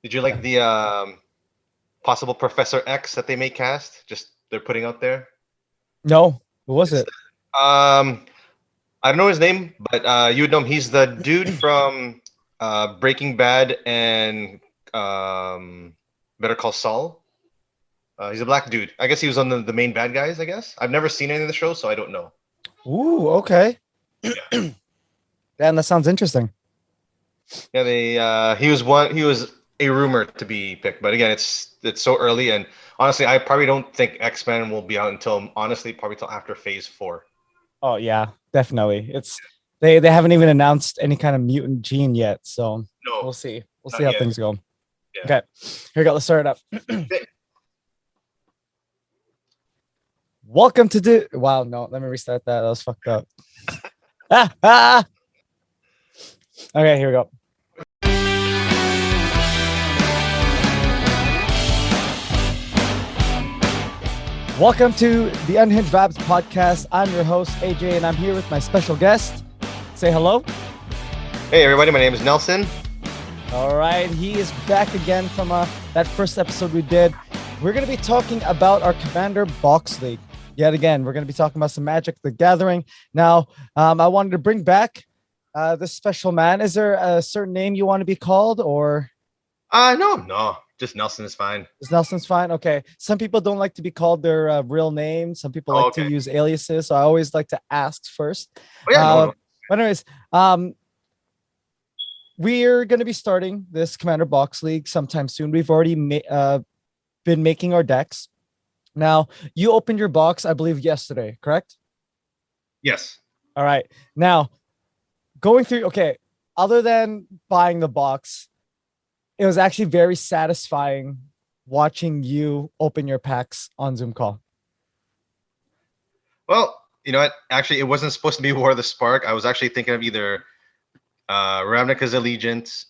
Did you like the possible Professor X that they may cast? Just they're putting out there. No, who was It's it? I don't know his name, but you would know him. He's the dude from Breaking Bad and Better Call Saul. He's a black dude. I guess he was on the main bad guys. I guess I've never seen any of the show, so I don't know. Ooh, okay. Yeah, Damn, that sounds interesting. yeah. He was a rumor to be picked, but again, it's so early, and honestly, I probably don't think X-Men will be out until honestly probably till after Phase 4. Oh yeah, definitely. It's they haven't even announced any kind of mutant gene yet, so No, we'll see. We'll not see how yet. things go. Yeah. Okay, here we go. Let's start it up. Welcome to the wow. No, let me restart that. That was fucked up. Okay, here we go. Welcome to the Unhinged Vibes Podcast. I'm your host, AJ, and I'm here with my special guest. Say hello. Hey everybody, my name is Nelson. All right, he is back again from that first episode we did. We're going to be talking about our Commander Box League. Yet again, we're going to be talking about some Magic the Gathering. Now, I wanted to bring back this special man. Is there a certain name you want to be called, or? No, just Nelson is fine. Is Nelson's fine? Okay. Some people don't like to be called their real name. Some people like to use aliases. So I always like to ask first. Oh, yeah, no. But anyways, we're going to be starting this Commander Box League sometime soon. We've already been making our decks. Now, you opened your box, I believe, yesterday, correct? Yes. All right. Now, going through, okay, other than buying the box, it was actually very satisfying watching you open your packs on Zoom call. Well, you know what? Actually, it wasn't supposed to be War of the Spark. I was actually thinking of either Ravnica's Allegiance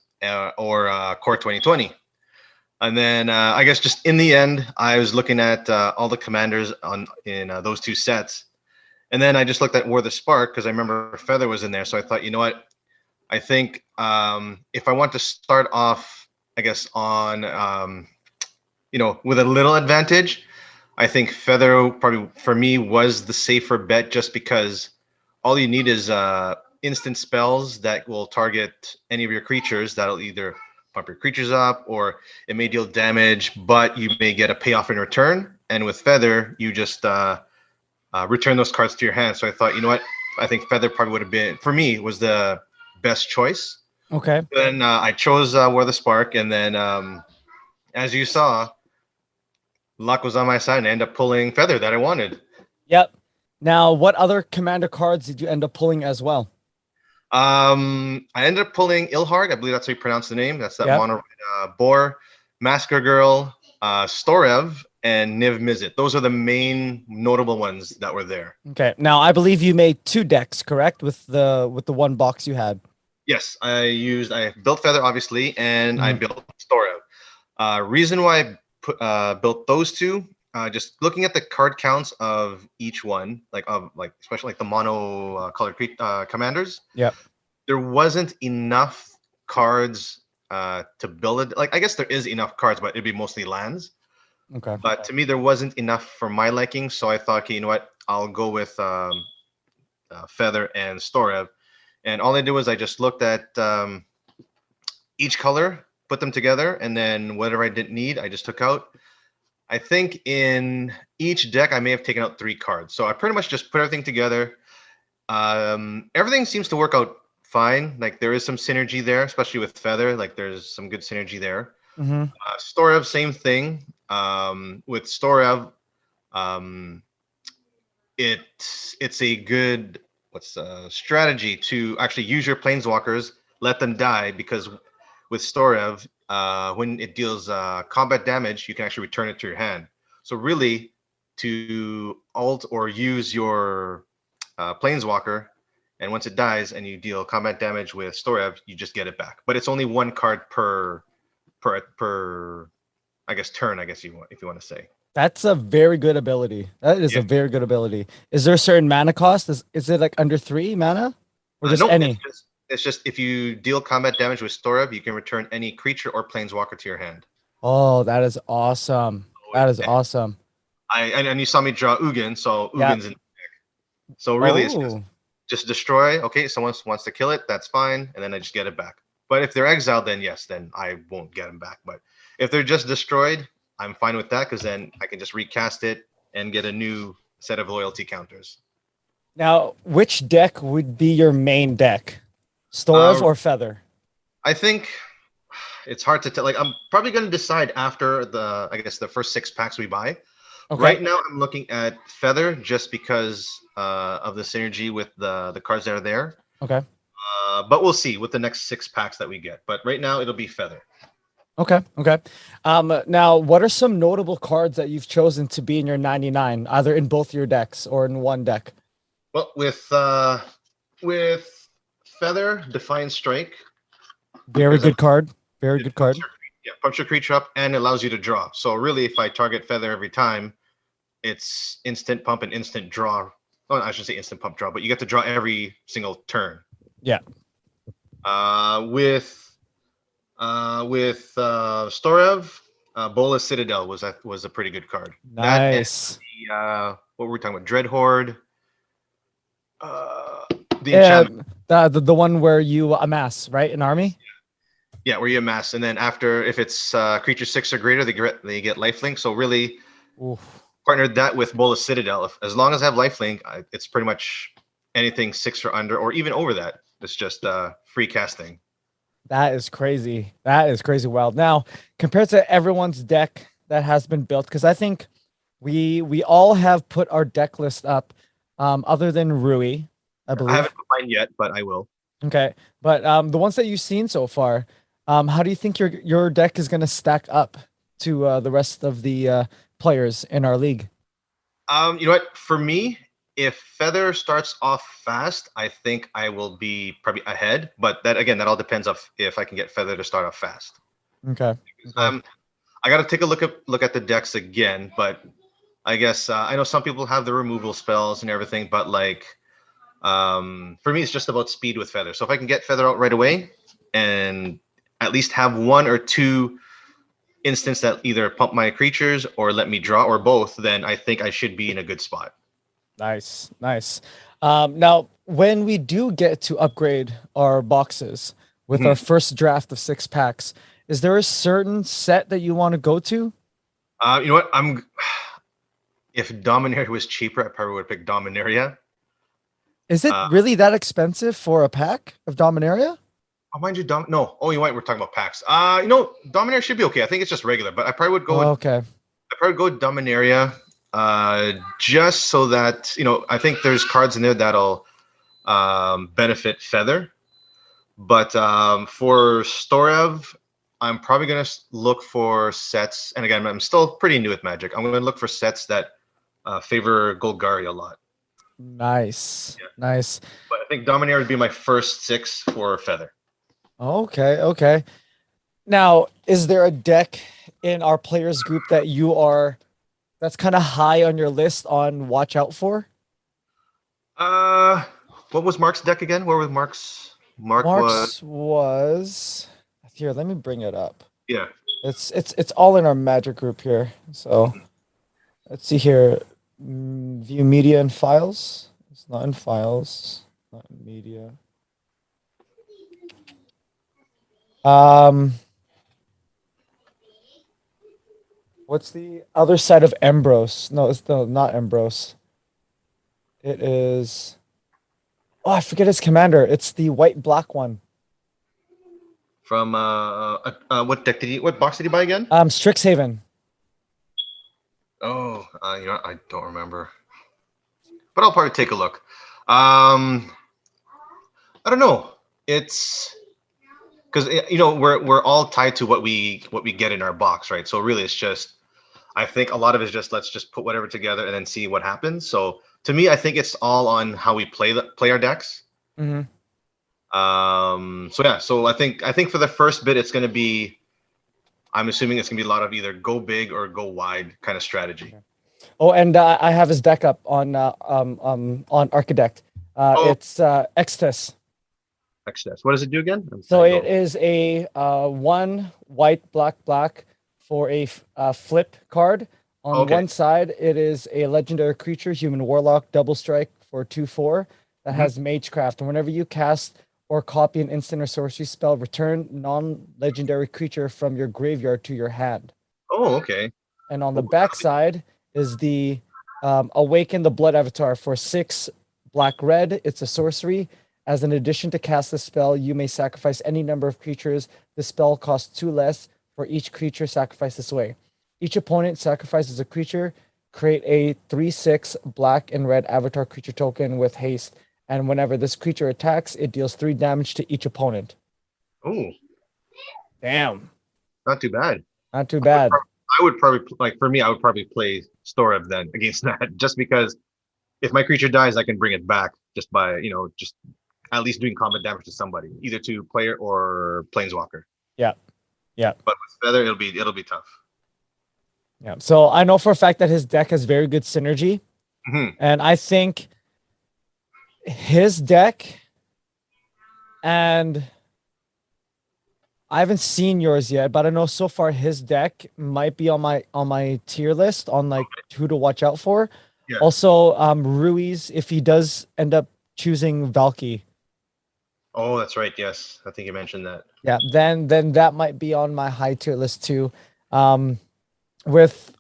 or Core 2020. And then I guess just in the end, I was looking at all the commanders in those two sets. And then I just looked at War of the Spark because I remember Feather was in there. So I thought, you know what? I think if I want to start off, I guess, on, with a little advantage, I think Feather probably for me was the safer bet just because all you need is instant spells that will target any of your creatures. That'll either pump your creatures up or it may deal damage, but you may get a payoff in return. And with Feather, you just return those cards to your hand. So I thought, you know what? I think Feather probably would have been, for me, was the best choice. Okay. Then I chose War the Spark, and then as you saw, luck was on my side, and I ended up pulling Feather that I wanted. Yep. Now, what other commander cards did you end up pulling as well? I ended up pulling Ilhard. I believe that's how you pronounce the name. That's that mono boar, Masker Girl, Storev, and Niv Mizzet. Those are the main notable ones that were there. Okay. Now, I believe you made 2 decks, correct? With the one box you had. Yes, I built Feather, obviously, and I built Storev. Reason why I built those two, just looking at the card counts of each one, especially like the mono colored commanders. Yeah. There wasn't enough cards to build it. Like, I guess there is enough cards, but it'd be mostly lands. Okay. But to me, there wasn't enough for my liking, so I thought, okay, you know what? I'll go with Feather and Storev. And all I did was I just looked at each color, put them together, and then whatever I didn't need, I just took out. I think in each deck, I may have taken out 3 cards. So I pretty much just put everything together. Everything seems to work out fine. Like, there is some synergy there, especially with Feather. Like, there's some good synergy there. Mm-hmm. Storev, same thing. With Storev, it's a good strategy to actually use your planeswalkers, let them die, because with Storev, when it deals combat damage, you can actually return it to your hand. So really, to alt or use your planeswalker, and once it dies and you deal combat damage with Storev, you just get it back. But it's only 1 card per I guess turn, if you want to say. That's a very good ability. That is a very good ability. Is there a certain mana cost? Is it like under 3 mana? Or just any? It's just if you deal combat damage with Storab, you can return any creature or planeswalker to your hand. Oh, that is awesome. That is And awesome. and you saw me draw Ugin, so Yeah. Ugin's in. So really, it's Oh, just destroy. Okay, someone wants to kill it, that's fine, and then I just get it back. But if they're exiled, then yes, then I won't get them back. But if they're just destroyed, I'm fine with that because then I can just recast it and get a new set of loyalty counters. now which deck would be your main deck? Storev Uh, or Feather? I think it's hard to tell. Like I'm probably going to decide after I guess the first 6 packs we buy. Okay. Right now, I'm looking at Feather just because of the synergy with the cards that are there. Okay. But we'll see with the next 6 packs that we get. But right now, it'll be Feather. Okay. Okay. Now, what are some notable cards that you've chosen to be in your 99, either in both your decks or in one deck? Well, with Feather, Defiant Strike. Very good card. Very good card. Pumps your creature up and allows you to draw. So really, if I target Feather every time, it's instant pump and instant draw. Oh, I should say instant pump draw, but you get to draw every single turn. Yeah. With Storev, Bola Citadel was a pretty good card. Nice. What were we talking about? Dread Horde. The Yeah, enchantment. the one where you amass, right? An army? Yeah, where you amass, and then after, if it's creature 6 or greater, they get lifelink. So really, Oof. partnered that with Bola Citadel. As long as I have lifelink, it's pretty much anything 6 or under, or even over that. It's just free casting. That is crazy. That is crazy wild. Now, compared to everyone's deck that has been built, because I think we all have put our deck list up, other than Rui, I believe. I haven't put mine yet, but I will. Okay, but the ones that you've seen so far, how do you think your deck is going to stack up to the rest of the players in our league? You know what? For me, if Feather starts off fast, I think I will be probably ahead. But that all depends if I can get Feather to start off fast. Okay. I got to take a look at the decks again. But I guess I know some people have the removal spells and everything, but like for me, it's just about speed with Feather. So if I can get Feather out right away and at least have 1 or 2 instance that either pump my creatures or let me draw or both, then I think I should be in a good spot. Nice. Now, when we do get to upgrade our boxes with our first draft of 6 packs, is there a certain set that you want to go to? You know what? If Dominaria was cheaper, I probably would pick Dominaria. Is it really that expensive for a pack of Dominaria? Oh, mind you, no. Oh, you know what? We're talking about packs. Dominaria should be okay. I think it's just regular, but I probably would go. Okay. I probably go with Dominaria, just so that I think there's cards in there that'll benefit Feather. But for Storev, I'm probably gonna look for sets. And again, I'm still pretty new with Magic. I'm gonna look for sets that favor Golgari a lot. Nice. Yeah. Nice. But I think Dominaria would be my first 6 for Feather. Okay. Now, is there a deck in our players group that's kind of high on your list on watch out for? What was Mark's deck again? Where was Mark's? Mark's was here. Let me bring it up. Yeah. It's all in our Magic group here. So let's see here. View media and files. It's not in files. Not in media. What's the other side of Embrose? No, it's not Embrose. It is. Oh, I forget his commander. It's the white-black one. From what deck what box did he buy again? Strixhaven. Oh, I don't remember. But I'll probably take a look. I don't know. It's because we're all tied to what we get in our box, right? So really, it's just I think a lot of it is just let's just put whatever together and then see what happens. So to me, I think it's all on how we play our decks. Mm-hmm. So I think for the first bit, it's going to be. I'm assuming it's going to be a lot of either go big or go wide kind of strategy. Okay. Oh, and I have his deck up on Architect. It's Extus. X-Death. What does it do again? I'm So gonna it go. is a one white, black, black for a flip card. On Okay. one side, it is a legendary creature, human warlock, double strike for 2/4 that Mhm. has Magecraft. And whenever you cast or copy an instant or sorcery spell, return non-legendary creature from your graveyard to your hand. Oh, okay. And on the Oh, back side is the Awaken the Blood Avatar for 6 black red. It's a sorcery. As an addition to cast the spell, you may sacrifice any number of creatures. The spell costs 2 less for each creature sacrificed this way. Each opponent sacrifices a creature. Create a 3/6 black and red avatar creature token with haste. And whenever this creature attacks, it deals 3 damage to each opponent. oh, Damn. not too bad. Not too bad. I would probably like for me, I would probably play Storev then against that, just because if my creature dies, I can bring it back just by just at least doing combat damage to somebody, either to player or planeswalker. Yeah. Yeah. But with Feather, it'll be tough. Yeah. So I know for a fact that his deck has very good synergy. Mhm. And I think his deck, and I haven't seen yours yet, but I know so far his deck might be on my tier list on like who to watch out for. Yeah. Also, Ruiz, if he does end up choosing Valky, Oh, that's right. Yes, I think you mentioned that. yeah, then that might be on my high tier list too. With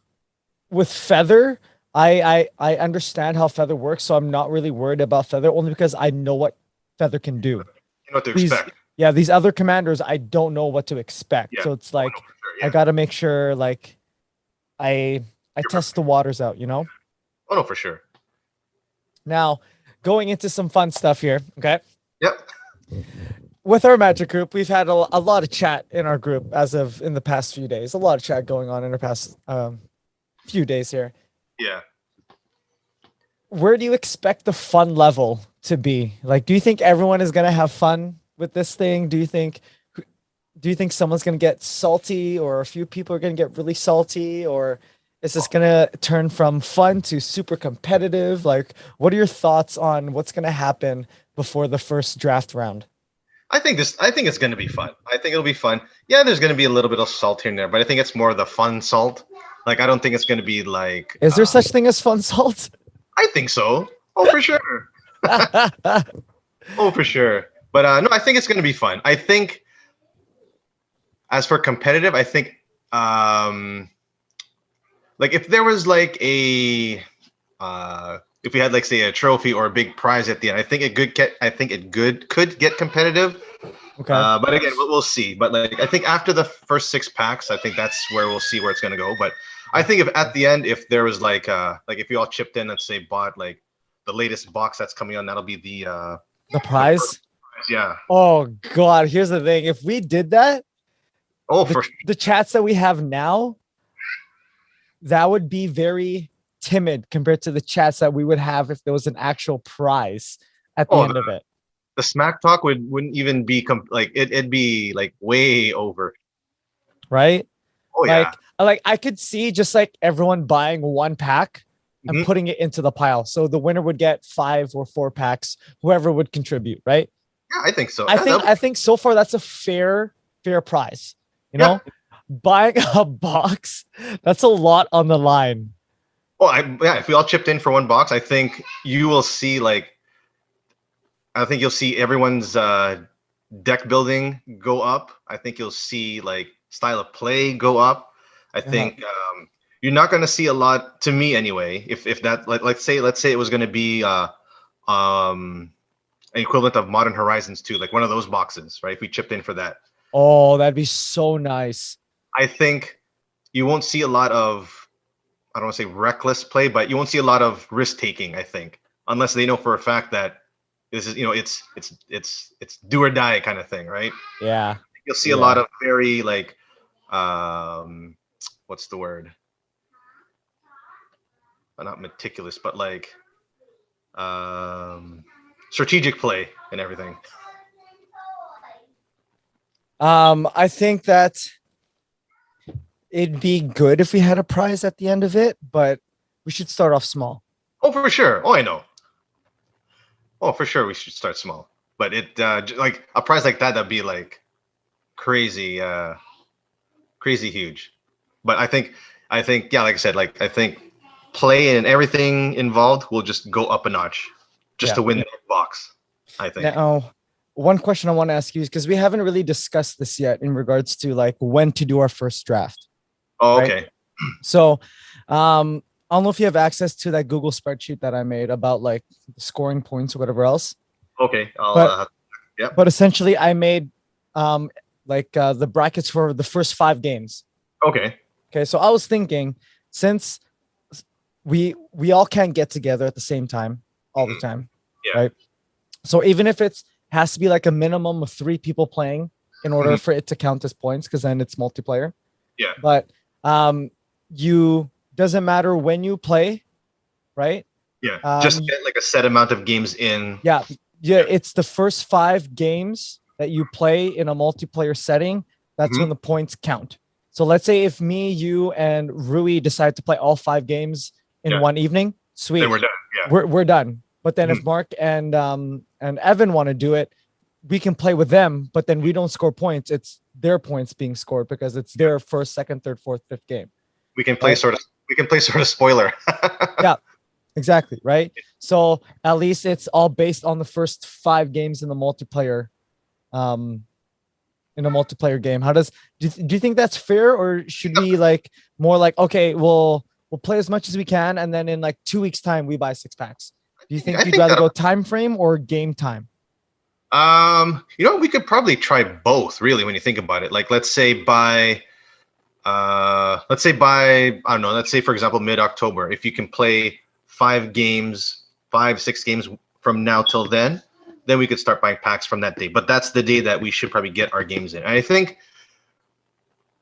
Feather, I understand how Feather works, so I'm not really worried about Feather only because I know what Feather can do. You know what to These expect. yeah, these other commanders, I don't know what to expect. Yeah. So it's like Oh, no, for sure, I gotta make sure like I You're test the waters out, you know? Oh no, for sure. Now, going into some fun stuff here, okay? Yep. With our magic group, we've had a lot of chat in our group as of in the past few days. A lot of chat going on in the past few days here. Yeah. Where do you expect the fun level to be? Like, do you think everyone is gonna have fun with this thing? Do you think someone's gonna get salty, or a few people are gonna get really salty, or is this gonna turn from fun to super competitive? Like, what are your thoughts on what's gonna happen before the first draft round? I think it's going to be fun. I think it'll be fun. Yeah, there's going to be a little bit of salt here and there, but I think it's more the fun salt. Like, I don't think it's going to be like. Is there such thing as fun salt? I think so. Oh, for sure. Oh, for sure. But no, I think it's going to be fun. I think, as for competitive, I think, like if there was like if we had like say a trophy or a big prize at the end, I think it could get competitive. Okay. But again, we'll see. But like, I think after the first 6 packs, I think that's where we'll see where it's gonna go. But I think if at the end, if there was like if we all chipped in, let's say bought like the latest box that's coming on, that'll be the prize. Yeah. Oh God! Here's the thing: if we did that, Oh, for the chats that we have now, that would be very timid compared to the chats that we would have if there was an actual prize at the end of it. the smack talk wouldn't even be like it'd be like way over. Right? Oh yeah. Like I could see just like everyone buying 1 pack and putting it into the pile. So the winner would get 5 or 4 packs, whoever would contribute, right? Yeah, I think so. I think so far that's a fair prize. You know, buying a box, that's a lot on the line. Oh, if we all chipped in for 1 box, I think you will see you'll see everyone's deck building go up. I think you'll see like style of play go up. I think you're not going to see a lot, to me anyway. If that let's say it was going to be an equivalent of Modern Horizons 2, like one of those boxes, right? If we chipped in for that. Oh, that'd be so nice. I think you won't see a lot of, I don't want to say reckless play, but you won't see a lot of risk taking, I think, unless they know for a fact that this is, it's do or die kind of thing, right? Yeah. You'll see a lot of very like, what's the word? Not meticulous, but like strategic play and everything. I think that it'd be good if we had a prize at the end of it, but we should start off small. Oh, for sure. Oh, I know. Oh, for sure. We should start small. But like a prize like that, that'd be like crazy, crazy huge. But I think, yeah, like I said, like I think play and everything involved will just go up a notch just Yeah. to win the box. I think. Now, one question I want to ask you is because we haven't really discussed this yet in regards to like when to do our first draft. Oh, Right? okay. So, I don't know if you have access to that Google spreadsheet that I made about like scoring points or whatever else. Okay. But yeah. but essentially, I made the brackets for the first 5 games. Okay. Okay, so I was thinking since we all can't get together at the same time all the time, Yeah. right? So even if it's has to be like a minimum of 3 people playing in order for it to count as points, because then it's multiplayer. Yeah. But you doesn't matter when you play, right? Yeah. Just get like a set amount of games in. Yeah. It's the first 5 games that you play in a multiplayer setting. That's when the points count. So let's say if me, you, and Rui decide to play all 5 games in one evening, sweet. Then we're done. Yeah. We're done. But then if Mark and Evan want to do it, we can play with them, but then we don't score points. It's their points being scored because it's their first, second, third, fourth, fifth game. We can play sort of spoiler. Yeah, exactly. Right. So at least it's all based on the first 5 games in the multiplayer. In a multiplayer game, do you think that's fair, or should we like more like, okay, we'll play as much as we can, and then in like 2 weeks time we buy 6 packs? Do you think you'd rather go time frame or game time? We could probably try both, really, when you think about it. Like, let's say by I don't know, let's say for example mid-October, if you can play 5 games, 6 games from now till then we could start buying packs from that day. But that's the day that we should probably get our games in. And I think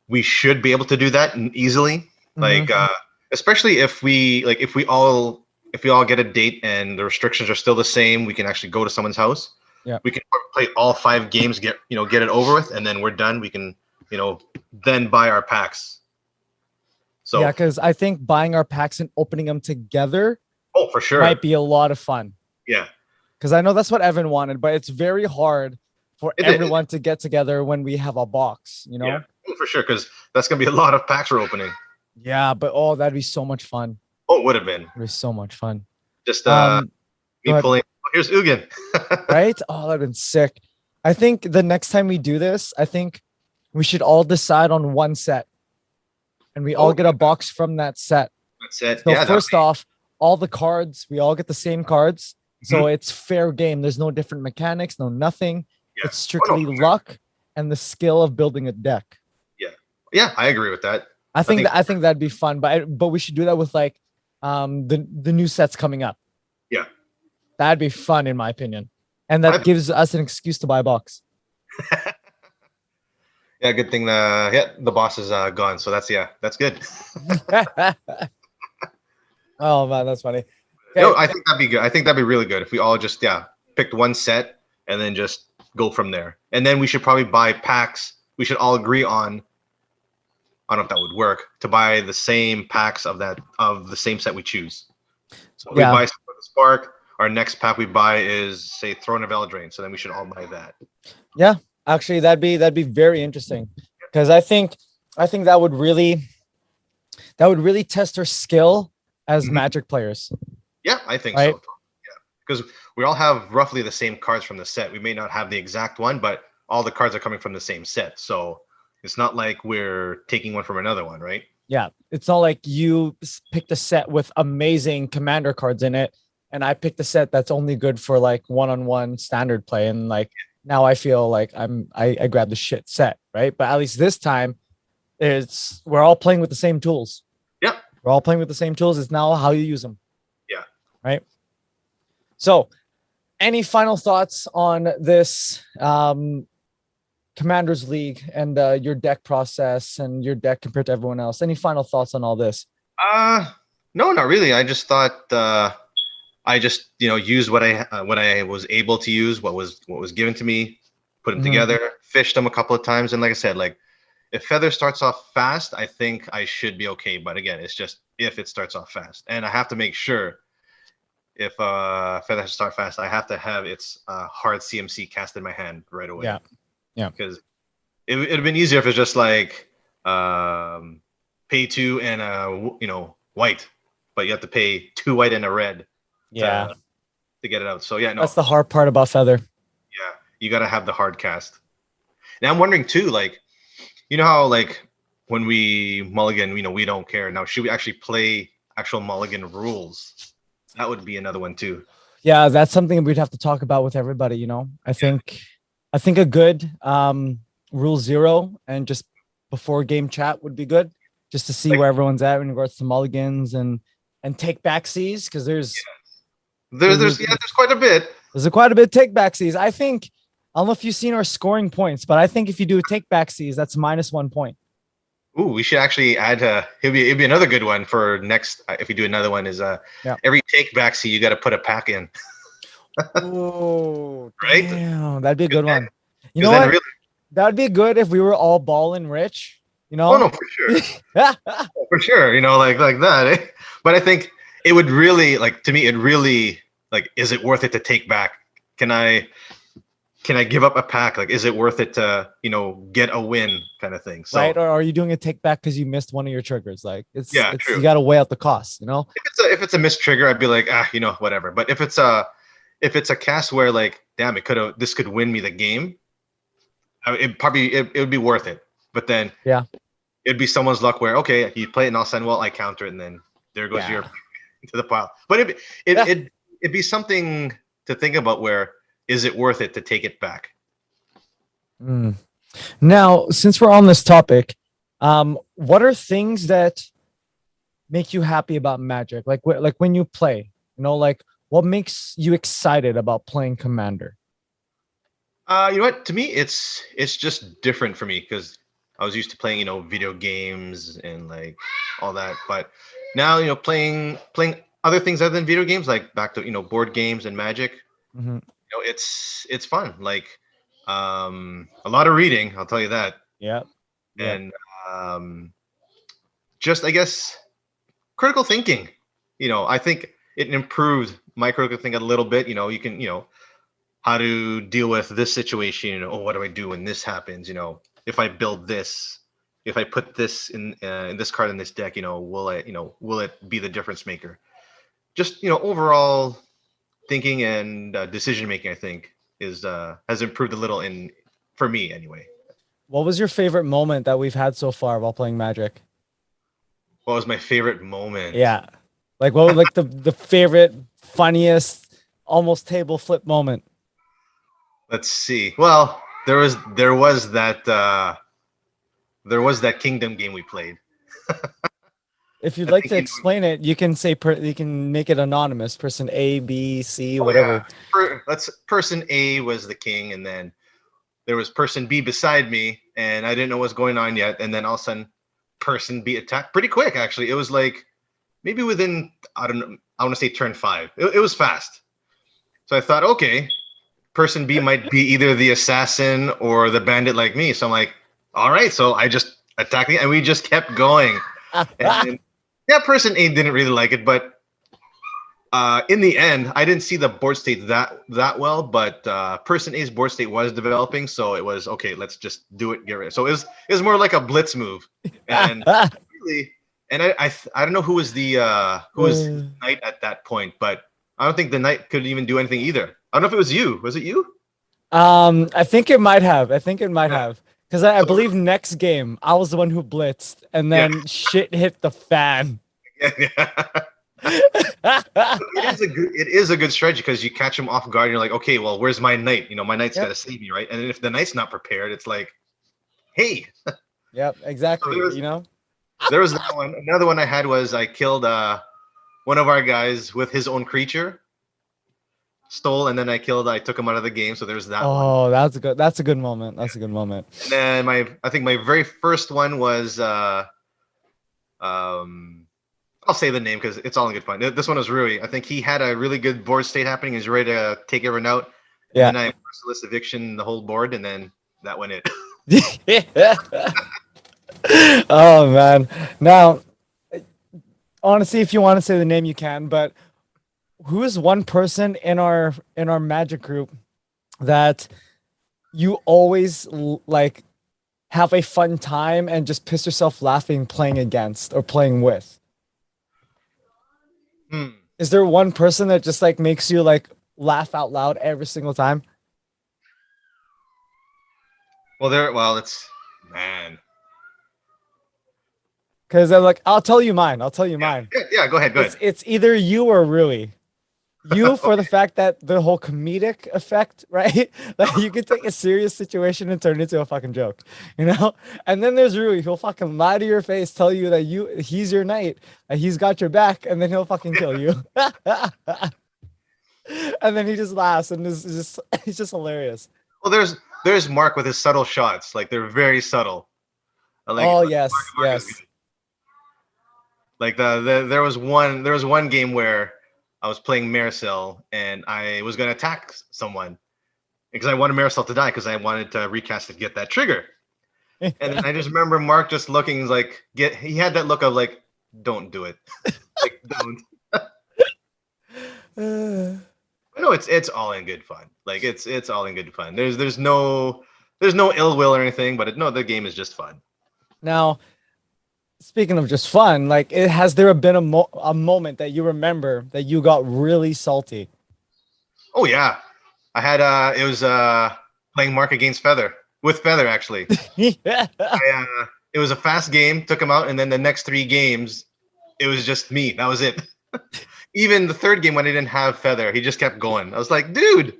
we should be able to do that easily. Like, especially if we all get a date and the restrictions are still the same, we can actually go to someone's house. Yeah. We can play all 5 games, get it over with, and then we're done. We can, then buy our packs. So yeah, because I think buying our packs and opening them together, for sure, might be a lot of fun. Yeah. Because I know that's what Evan wanted, but it's very hard for everyone to get together when we have a box, Yeah, for sure, because that's going to be a lot of packs we're opening. Yeah, but that'd be so much fun. Oh, it would have been. It was so much fun. Just me pulling. Here's Ugin. Right? Oh, that'd been sick. I think the next time we do this, I think we should all decide on one set. And we all get a box from that set. That's it. So first off, all the cards, we all get the same cards. So it's fair game. There's no different mechanics, no nothing. Yeah. It's strictly luck and the skill of building a deck. Yeah. Yeah, I agree with that. I think that'd be fun, but we should do that with like the new sets coming up. Yeah. That'd be fun in my opinion. And that gives us an excuse to buy a box. Yeah, good thing the boss is gone. So that's good. Oh man, that's funny. Okay. No, I think that'd be good. I think that'd be really good if we all just picked one set and then just go from there. And then we should probably buy packs. We should all agree on. I don't know if that would work to buy the same packs of the same set we choose. So we buy the Spark. Our next pack we buy is say Throne of Eldraine. So then we should all buy that. Yeah, actually, that'd be very interesting because I think that would really test our skill as Magic players. Yeah, I think so. Yeah, because we all have roughly the same cards from the set. We may not have the exact one, but all the cards are coming from the same set. So it's not like we're taking one from another one, right? Yeah, it's not like you picked a set with amazing commander cards in it, and I picked a set that's only good for like one-on-one standard play, and like now I feel like I grabbed the shit set, right? But at least this time, we're all playing with the same tools. Yeah, we're all playing with the same tools. It's now how you use them. Yeah. Right. So, any final thoughts on this Commanders League and your deck process and your deck compared to everyone else? Any final thoughts on all this? No, not really. I just thought I just used what I was able to use, what was given to me, put them together, fished them a couple of times, and like I said, like if Feather starts off fast, I think I should be okay. But again, it's just if it starts off fast, and I have to make sure Feather has to start fast, I have to have its hard CMC cast in my hand right away. Yeah. Yeah. Because it'd have been easier if it's just like pay two and white, but you have to pay 2 white and a red Yeah. to get it out. So yeah, no, That's the hard part about Feather. yeah, you got to have the hard cast. Now I'm wondering too, like, you know how like when we mulligan, we don't care. Now should we actually play actual mulligan rules? That would be another one too. Yeah, that's something we'd have to talk about with everybody. I think a good rule 0 and just before game chat would be good, just to see Like- where everyone's at in regards to mulligans and take back C's, because there's There's quite a bit. quite a bit of take back C's. I think, I don't know if you've seen our scoring points, but I think if you do a take back C's, that's -1 point. Ooh, we should actually add it'd be another good one for next if we do another one is every take back you got to put a pack in. Oh, Right? damn, that'd be a good one. You 'Cause know then what? really- That would be good if we were all ballin' rich. oh no, for sure. For sure, like that. Eh? But I think it would really to me it really is it worth it to take back? Can I give up a pack? Like, is it worth it to get a win kind of thing? So Right? Or are you doing a take back because you missed one of your triggers? Like, it's true. you got to weigh out the costs. if it's a missed trigger, I'd be like, whatever. But if it's a cast where damn, this could win me the game, it would be worth it. But then it'd be someone's luck where okay, you play it and all of a sudden, well, I counter it and then there goes your into the pile. But it'd be something to think about where is it worth it to take it back? Now, since we're on this topic, what are things that make you happy about Magic? Like when you play, what makes you excited about playing Commander? You know what? To me, it's just different for me because I was used to playing, video games and all that. But now, playing other things other than video games, like back to board games and Magic. Mm-hmm. It's fun. A lot of reading, I'll tell you that. Yeah. And just I guess critical thinking. I think it improved my critical thinking a little bit. You can how to deal with this situation. What do I do when this happens? If I build this, if I put this in this card in this deck, will it be the difference maker? Just overall thinking and decision making, I think, has improved a little for me anyway. What was your favorite moment that we've had so far while playing Magic? What was my favorite moment? Yeah, what was the favorite, funniest, almost table flip moment? Let's see. Well, there was that Kingdom game we played. If you'd like to explain it, you can say you can make it anonymous. Person A, B, C, whatever. Yeah. Person A was the king, and then there was person B beside me, and I didn't know what's going on yet. And then all of a sudden, person B attacked pretty quick. Actually, it was maybe within I don't know. I want to say turn 5. It was fast. So I thought, okay, person B might be either the assassin or the bandit like me. So I'm like, all right. So I just attacked it, and we just kept going. And yeah, person A didn't really like it, but in the end, I didn't see the board state that well. But person A's board state was developing, so it was okay. Let's just do it, get rid. So it was more like a blitz move, and really, and I don't know who was the knight at that point, but I don't think the knight could even do anything either. I don't know if it was you. Was it you? I think it might have. Because I believe next game, I was the one who blitzed, and then shit hit the fan. It is a good strategy because you catch him off guard. And you're like, okay, well, where's my knight? My knight's got to save me, right? And if the knight's not prepared, it's like, hey. Yep, exactly. There was that one. Another one I had was I killed one of our guys with his own creature. Stole, and then I took him out of the game. So there's that one. Oh, that's a good moment. And then I think my very first one was I'll say the name because it's all in good fun. This one was Rui. I think he had a really good board state happening. He's ready to take everyone out. Yeah. And then I merciless eviction the whole board, and then that went it. Oh man. Now, honestly, if you want to say the name, you can. But who is one person in our Magic group that you always like have a fun time and just piss yourself laughing playing against or playing with? Is there one person that just like makes you like laugh out loud every single time? Well, it's man. Because I'm like, I'll tell you mine. Yeah, go ahead. It's either you or Rui. You for the fact that the whole comedic effect, right? Like you could take a serious situation and turn it into a fucking joke, you know? And then there's Rui, he'll fucking lie to your face, tell you that he's your knight, and he's got your back, and then he'll fucking kill you. And then he just laughs and is just he's just hilarious. Well, there's Mark with his subtle shots. Like they're very subtle. Oh yes, Mark yes. Like there was one game where I was playing Maricel and I was gonna attack someone because I wanted Maricel to die because I wanted to recast to get that trigger. And then I just remember Mark just looking like he had that look of like, don't do it. Like don't. No, it's all in good fun. Like it's all in good fun. There's no ill will or anything, but the game is just fun. Now, speaking of just fun, like has there been a moment that you remember that you got really salty? Oh yeah, I had it was playing Mark against Feather with Feather actually. Yeah. It was a fast game, took him out, and then the next 3 games, it was just me. That was it. Even the 3rd game when I didn't have Feather, he just kept going. I was like, dude,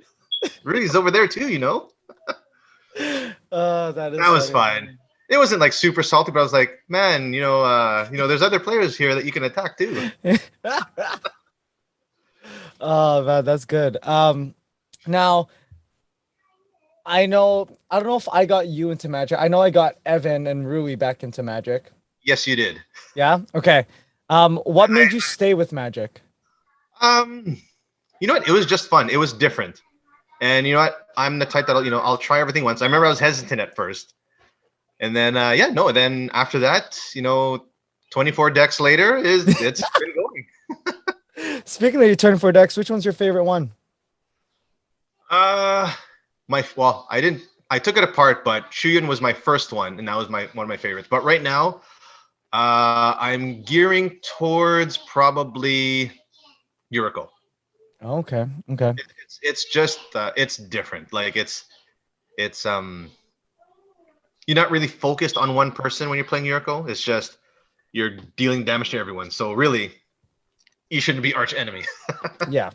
Rudy's over there too, you know? That was fine. It wasn't like super salty, but I was like, man, there's other players here that you can attack too. Oh man, that's good. Now I don't know if I got you into Magic. I know I got Evan and Rui back into Magic. Yes, you did. Yeah. Okay. What made you stay with Magic? You know what? It was just fun. It was different. And you know what? I'm the type that I'll try everything once. I remember I was hesitant at first. And then then after that, 24 decks later it's been going. Speaking of your turn 4 decks, which one's your favorite one? I took it apart, but Shuyan was my first one, and that was one of my favorites. But right now, I'm gearing towards probably Yuriko. Okay. It's just it's different. Like it's you're not really focused on one person when you're playing Yuriko. It's just you're dealing damage to everyone. So really, you shouldn't be arch enemy. Yeah.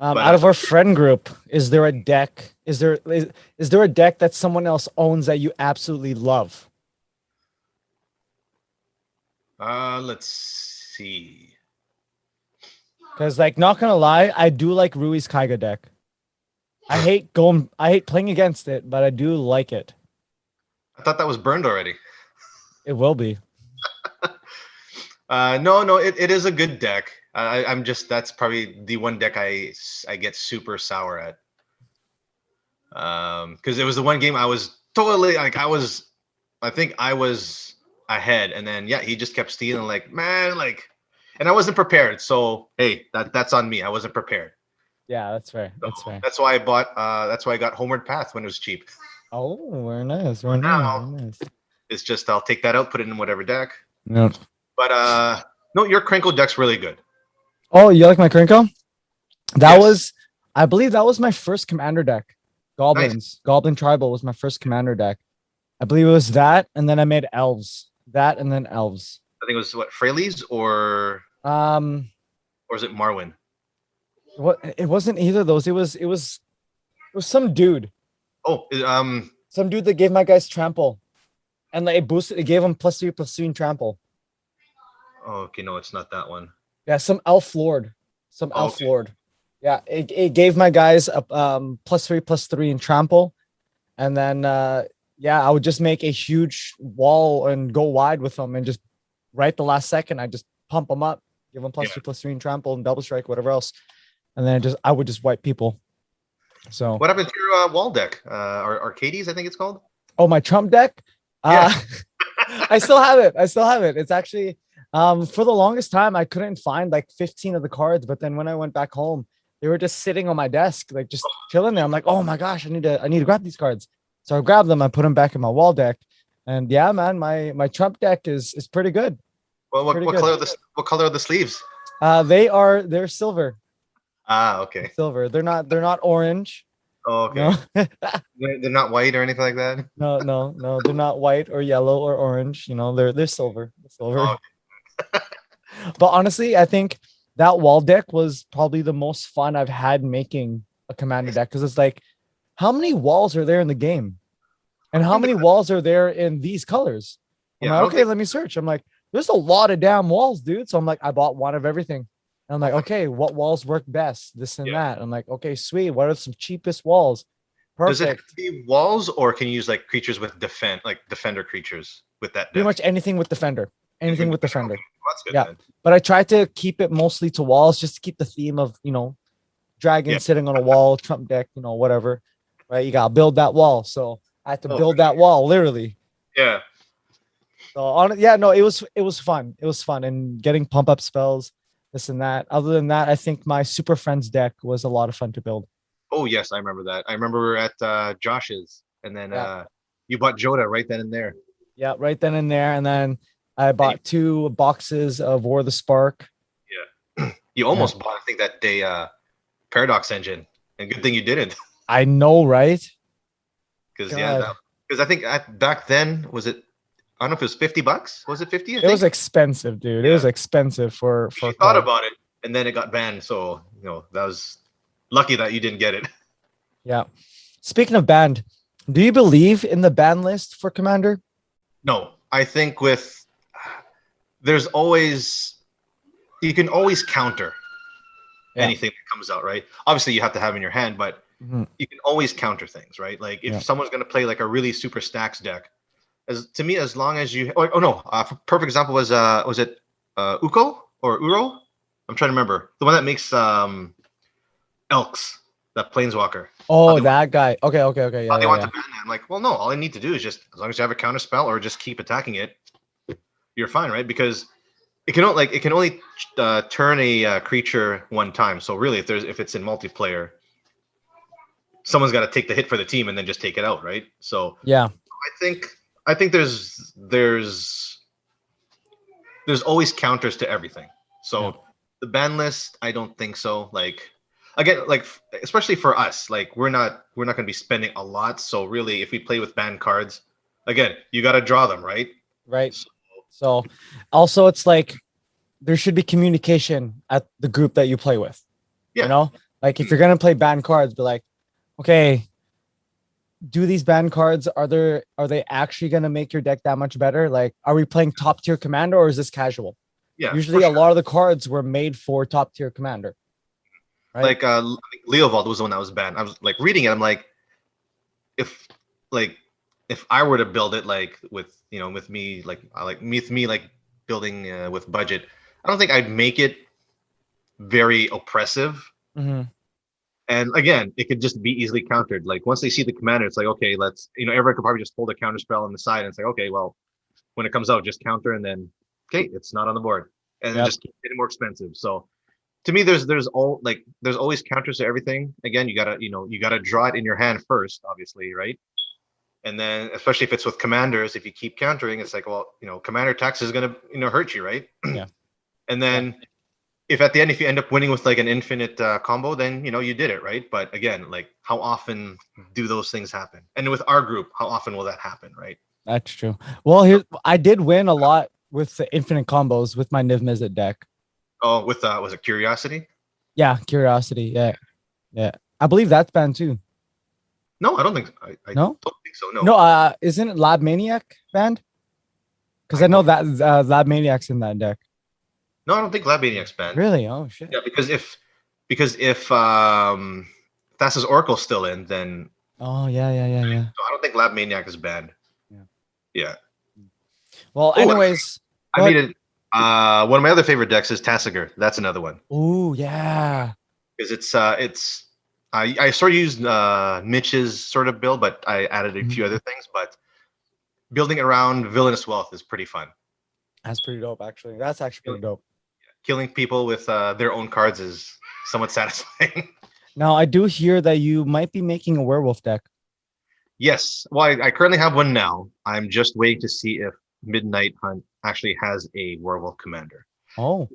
Out of our friend group, is there a deck? Is there a deck that someone else owns that you absolutely love? Let's see. Because, like, not gonna lie, I do like Rui's Kaiga deck. I hate playing against it, but I do like it. I thought that was burned already. It will be. No, it is a good deck. That's probably the one deck I get super sour at. Because it was the one game I was totally like I think I was ahead, and then he just kept stealing. Like man, like. And I wasn't prepared, so hey, that's on me. I wasn't prepared. Yeah, that's fair. That's fair. That's why I bought. That's why I got Homeward Path when it was cheap. Oh, very nice. Very nice. It's just I'll take that out, put it in whatever deck. Yeah. But no, your Crinkle deck's really good. Oh, you like my Crinkle? I believe that was my first commander deck. Goblins. Nice. Goblin Tribal was my first commander deck. I believe it was that, and then I made elves. That and then elves. I think it was Freyleys or is it Marwyn? What? It wasn't either of those. It was some dude. Oh, some dude that gave my guys trample, and like it gave him +3/+3 and trample. Oh, okay, no, it's not that one. Yeah, some elf lord. Yeah, it gave my guys a +3/+3 and trample, and then I would just make a huge wall and go wide with them, and just right the last second I just pump them up, give them +2/+3 and trample and double strike, whatever else, and then I would just wipe people. So what happened to your wall deck? Arcades, I think it's called. Oh, my Trump deck. I still have it. It's actually For the longest time, I couldn't find like 15 of the cards, but then when I went back home, they were just sitting on my desk, like just chilling there. I'm like, oh my gosh, I need to grab these cards. So I grabbed them, I put them back in my wall deck, and yeah, man, my Trump deck is pretty good. Well, It's pretty what good. color are the sleeves? They're silver, Ah, okay. silver. They're not orange. Oh, No, okay. They're not white or anything like that. no, they're not white or yellow or orange. They're silver, silver. Oh, But honestly, I think that wall deck was probably the most fun I've had making a commander deck because it's like, how many walls are there in the game? I And don't how think many that, walls are there in these colors? I'm yeah, I like, don't okay, think. let me search. I'm like, there's a lot of damn walls, dude. So I'm like, I bought one of everything. And I'm like, okay, what walls work best? This and Yeah. that. I'm like, okay, sweet. What are some cheapest walls? Does it have Perfect. to be walls, or can you use like creatures with defender creatures with that Pretty deck? much anything with defender. Anything Anything with with defender? defender. Okay, well, that's good Yeah. then. But I tried to keep it mostly to walls just to keep the theme of, dragon Yeah. sitting on a wall, Trump deck, whatever. Right. You gotta build that wall. So I had to Oh, build that wall literally. yeah. So on yeah, no, it was fun. It was fun and getting pump up spells, this and that. Other than that, I think my Super Friends deck was a lot of fun to build. Oh, yes, I remember that. I remember we were at Josh's, and then Yeah. you bought Joda right then and there. Yeah, right then and there. And then I bought 2 boxes of War of the Spark. Yeah. You Yeah. almost bought, I think, that day Paradox Engine, and good thing you didn't, I know, right? because God. because I think back then was it? I don't know if it was $50. Was it 50? I It was think. expensive, dude. It Yeah. was expensive for She a thought card. about it, and then it got banned. So that was lucky that you didn't get it. Yeah. Speaking of banned, do you believe in the ban list for Commander? No, I think there's always you can always counter Yeah. anything that comes out, right? Obviously, you have to have in your hand, but Mhm. you can always counter things, right? Like if Yeah. someone's going to play like a really super stacks deck, to me, as long as you, oh no, perfect example was it Uko or Uro? I'm trying to remember the one that makes Elks, that Planeswalker. How Oh, they, that guy. Okay. how Yeah, they yeah, want yeah. to ban that? I'm like, well, no, all I need to do is just as long as you have a counter spell or just keep attacking it, you're fine, right? Because it can only turn a creature one time. So really, if it's in multiplayer, someone's got to take the hit for the team and then just take it out, right? So Yeah. I think there's always counters to everything. So Yeah. the ban list, I don't think so. Like again, like especially for us, like we're not going to be spending a lot. So really, if we play with banned cards, again, you got to draw them, right? Right. So, So also it's like there should be communication at the group that you play with. yeah, You know? Like if you're gonna play banned cards, be like, okay, do these banned cards are they actually gonna make your deck that much better? Like, are we playing top tier commander or is this casual? yeah, Usually for a sure. lot of the cards were made for top tier commander, right? Like Leovold was the one that was banned. I was like reading it. I'm like, if like if I were to build it like with me like I like me like building with budget, I don't think I'd make it very oppressive. Mm-hmm. And again, it could just be easily countered. Like once they see the commander, it's like okay, let's everyone could probably just hold a counter spell on the side and say okay, well when it comes out, just counter and then okay, it's not on the board, and then Yep. just keep getting more expensive. So to me, there's always counters to everything. Again, you gotta draw it in your hand first, obviously, right? And then especially if it's with commanders, if you keep countering, it's like, well, commander tax is gonna hurt you, right? Yeah. And then if at the end if you end up winning with like an infinite combo, then you did it, right? But again, like how often do those things happen? And with our group, how often will that happen, right? That's true. Well, here I did win a lot with the infinite combos with my Niv Mizzet deck. Oh, with was it curiosity? Yeah, curiosity. Yeah, yeah. I believe that's banned too. No, I don't think I No, don't think so. No, no. Isn't it Lab Maniac banned? Because I I know don't. that Lab Maniac's in that deck. No, I don't think Lab Maniac's banned. Really? Oh shit. Yeah, because if Thassa's Oracle's still in, then Oh yeah. so I don't think Lab Maniac is banned. Yeah. Yeah. Well, Oh, anyways. I made it. One of my other favorite decks is Tassiger. That's another one Oh yeah. because it's I sort of used Mitch's sort of build, but I added a few other things. But building around Villainous Wealth is pretty fun. That's pretty dope, actually. That's actually pretty dope. Killing people with their own cards is somewhat satisfying. Now, I do hear that you might be making a werewolf deck. Yes. Well, I currently have one now. I'm just waiting to see if Midnight Hunt actually has a werewolf commander. Oh,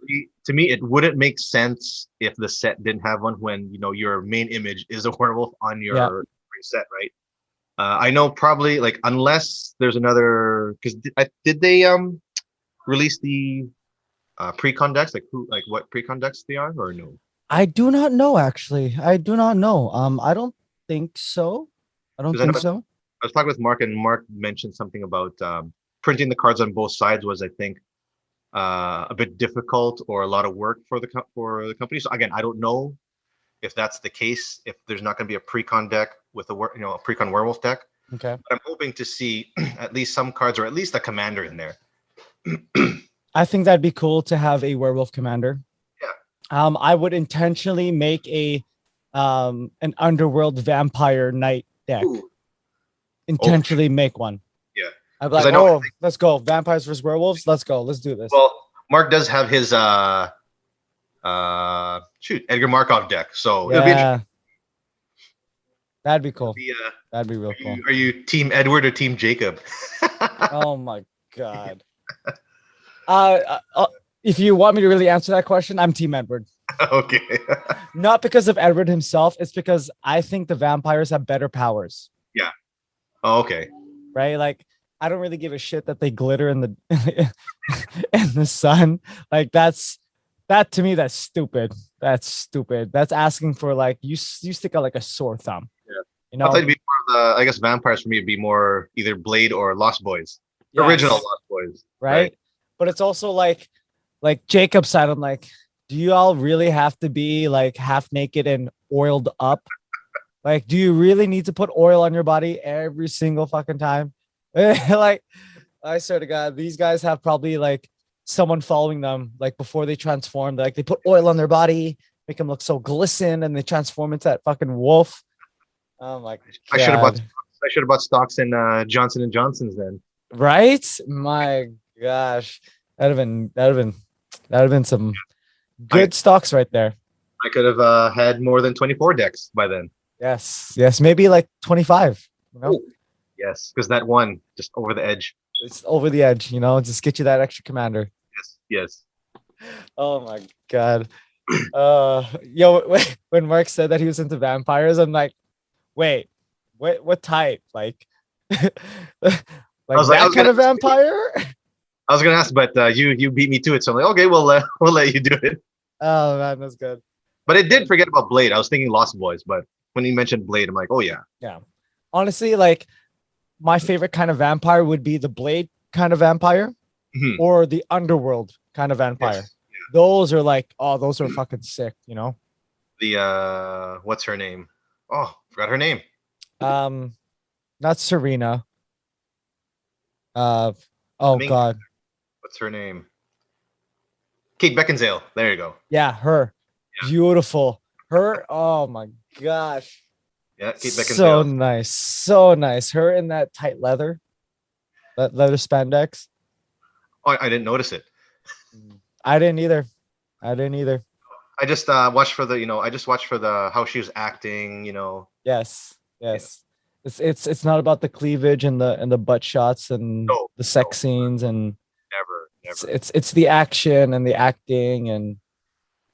To me, it wouldn't make sense if the set didn't have one when your main image is a werewolf on yeah. your set, right? I know probably like unless there's another because did they release the pre-con decks like what pre-con decks they are or no? I do not know, actually. I do not know. I don't think so. I don't Because I think know so. I was talking with Mark, and Mark mentioned something about printing the cards on both sides was, I think, a bit difficult or a lot of work for the company. So again, I don't know if that's the case. If there's not going to be a pre-con deck with a pre-con werewolf deck, Okay. but I'm hoping to see at least some cards or at least a commander in there. I think that'd be cool to have a werewolf commander. Yeah. I would intentionally make an underworld vampire knight deck. Ooh. Intentionally make one. Yeah. I'd be like, oh, let's go. Vampires versus werewolves. Let's go. Let's do this. Well, Mark does have his Edgar Markov deck, so it'll be interesting. That'd be cool. That'd be real cool. Are you team Edward or team Jacob? Oh my god. If you want me to really answer that question, I'm team Edward. Okay. Not because of Edward himself, it's because I think the vampires have better powers. Yeah. Oh, okay. Right? Like, I don't really give a shit that they glitter in the in the sun. Like, that to me, that's stupid. That's stupid. That's asking for, like, you stick out like a sore thumb. Yeah. You know, I'd be more of I guess vampires for me would be more either Blade or Lost Boys. Yes. Original Lost Boys. Right? But it's also like Jacob's side. I'm like, do you all really have to be like half naked and oiled up? Like, do you really need to put oil on your body every single fucking time? Like, I swear to God, these guys have probably like someone following them, like before they transform. Like, they put oil on their body, make them look so glisten, and they transform into that fucking wolf. Oh my God. I should have bought stocks in Johnson and Johnson's then. Right? My gosh, that'd have been some good stocks right there. I could have had more than 24 decks by then. Yes, maybe like 25. You know? Yes, because that one just over the edge. It's over the edge, just get you that extra commander. Yes. Oh my God. When Mark said that he was into vampires, I'm like, wait, what type? Like, that kind of vampire? I was gonna ask, but you beat me to it, so I'm like, okay, we'll let you do it. Oh man, that's good. But I did forget about Blade. I was thinking Lost Boys, but when you mentioned Blade, I'm like, oh yeah. Yeah. Honestly, like, my favorite kind of vampire would be the Blade kind of vampire, or the underworld kind of vampire. Yes. Yeah. Those are like, those are fucking sick, The what's her name? Oh, forgot her name. Not Serena. God. What's her name? Kate Beckinsale. There you go. Yeah, her. Yeah. Beautiful. Her. Oh my gosh. Yeah, Kate Beckinsale. So nice. Her in that tight leather spandex. Oh, I didn't notice it. I didn't either. I just watched for the how she was acting. Yes. Yeah. It's not about the cleavage and the butt shots and the sex scenes and never. It's the action and the acting and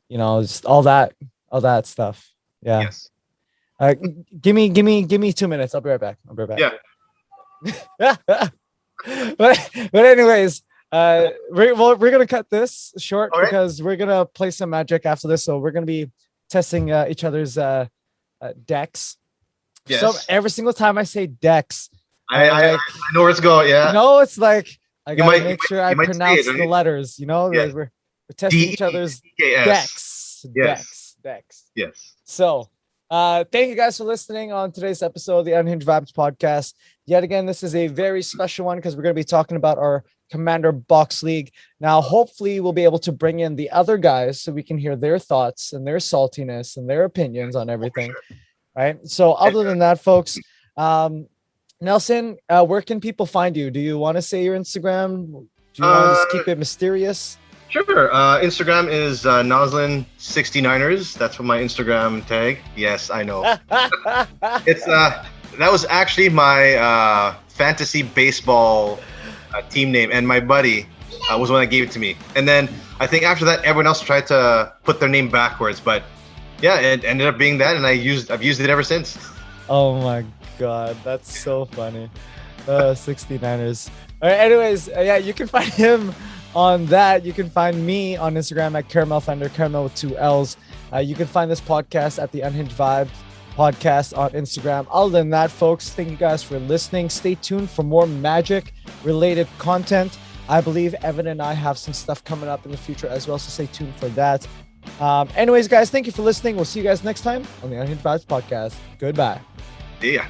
just all that stuff. Yeah. Yes. Give me 2 minutes. I'll be right back. Yeah. but anyways, we're gonna cut this short because we're gonna play some Magic after this. So we're gonna be testing each other's decks. Yes. So every single time I say decks, I know where it's going. Yeah. It's like I gotta make sure I pronounce the letters. Yes. We're testing each other's decks. Yes. Decks. Yes. So, thank you guys for listening on today's episode of the Unhinged Vibes Podcast. Yet again, this is a very special one because we're going to be talking about our Commander Box League. Now, hopefully, we'll be able to bring in the other guys so we can hear their thoughts and their saltiness and their opinions on everything. Right. So other than that, folks, Nelson, where can people find you? Do you want to say your Instagram? Do you want to just keep it mysterious? Sure. Instagram is Noslin69ers. That's what my Instagram tag. Yes, I know. It's that was actually my fantasy baseball team name, and my buddy was the one that gave it to me. And then I think after that, everyone else tried to put their name backwards, but yeah, it ended up being that, and I've used it ever since. Oh my god, that's so funny. 69ers. All right, anyways, yeah, you can find him on that. You can find me on Instagram at Caramel Thunder, Caramel with 2 L's. You can find this podcast at the Unhinged Vibes Podcast on Instagram. Other than that, folks, thank you guys for listening. Stay tuned for more magic related content. I believe Evan and I have some stuff coming up in the future as well, so stay tuned for that. Anyways, guys, thank you for listening. We'll see you guys next time on the Unhinged Vibes Podcast. Goodbye. Yeah.